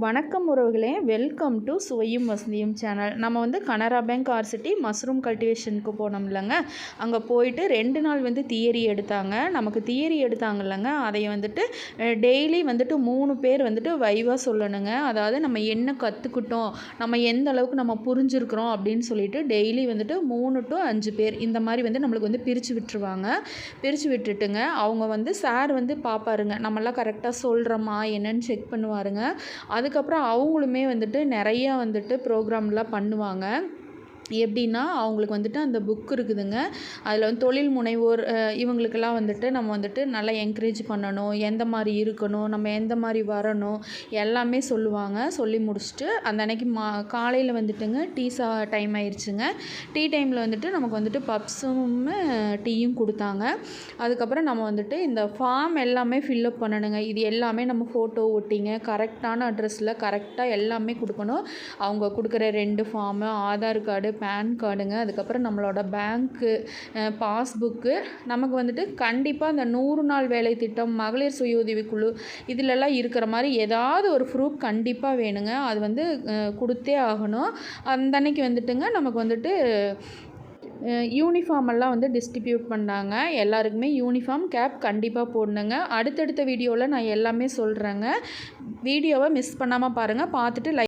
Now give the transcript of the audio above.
வணக்கம் உறவுகளே, welcome to சுவையும் வசந்தியும் சேனல். நம்ம வந்து கனரா பேங்க் ஆர்சிட்டி மஷ்ரூம் கல்டிவேஷனுக்கு போனோம் இல்லைங்க. அங்கே போயிட்டு 2 நாள் வந்து தியரி எடுத்தாங்க. நமக்கு தியரி எடுத்தாங்க இல்லைங்க, அதை வந்துட்டு டெய்லி வந்துட்டு 3 பேர் வந்துட்டு வைவாக சொல்லணுங்க. அதாவது நம்ம என்ன கற்றுக்கிட்டோம், நம்ம எந்த அளவுக்கு நம்ம புரிஞ்சுருக்கிறோம் அப்படின்னு சொல்லிட்டு டெய்லி வந்துட்டு 3 to 5 பேர் இந்த மாதிரி வந்து நம்மளுக்கு வந்து பிரித்து விட்டுருவாங்க. பிரித்து விட்டுட்டுங்க அவங்க வந்து சார் வந்து பார்ப்பாருங்க, நம்மளாம் கரெக்டாக சொல்கிறோமா என்னன்னு செக் பண்ணுவாருங்க. அதுக்கப்புறம் அவங்களுமே வந்துட்டு நிறையா வந்துட்டு ப்ரோக்ராம்லாம் பண்ணுவாங்க. எப்படின்னா அவங்களுக்கு வந்துட்டு அந்த புக் இருக்குதுங்க. அதில் வந்து தொழில் முனைவோர் இவங்களுக்கெல்லாம் வந்துட்டு நம்ம வந்துட்டு நல்லா என்கரேஜ் பண்ணணும், எந்த மாதிரி இருக்கணும், நம்ம எந்த மாதிரி வரணும் எல்லாமே சொல்லுவாங்க. சொல்லி முடிச்சுட்டு அந்த அன்னைக்கு காலையில் வந்துட்டுங்க டீ டைம் ஆயிடுச்சுங்க. டீ டைமில் வந்துட்டு நமக்கு வந்துட்டு பப்ஸும் டீயும் கொடுத்தாங்க. அதுக்கப்புறம் நம்ம வந்துட்டு இந்த ஃபார்ம் எல்லாமே ஃபில்அப் பண்ணணுங்க. இது எல்லாமே நம்ம ஃபோட்டோ ஒட்டிங்க கரெக்டான அட்ரஸில் கரெக்டாக எல்லாமே கொடுக்கணும். அவங்க கொடுக்குற 2 ஃபார்மு, ஆதார் கார்டு, பேன் கார்டுங்க, அதுக்கப்புறம் நம்மளோட பேங்க்கு பாஸ்புக்கு, நமக்கு வந்துட்டு கண்டிப்பாக அந்த 100 நாள் வேலை திட்டம், மகளிர் சுய உதவிக்குழு இதிலெல்லாம் இருக்கிற மாதிரி ஏதாவது ஒரு ப்ரூஃப் கண்டிப்பாக வேணுங்க. அது வந்து கொடுத்தே ஆகணும். அந்த அன்னைக்கு வந்துட்டுங்க நமக்கு வந்துட்டு யூனிஃபார்ம் எல்லாம் வந்து டிஸ்ட்ரிபியூட் பண்ணாங்க. எல்லாருக்குமே யூனிஃபார்ம், கேப் கண்டிப்பாக போடணுங்க. அடுத்தடுத்த வீடியோவில் நான் எல்லாமே சொல்கிறேங்க. வீடியோவை மிஸ் பண்ணாமல் பாருங்கள். பார்த்துட்டு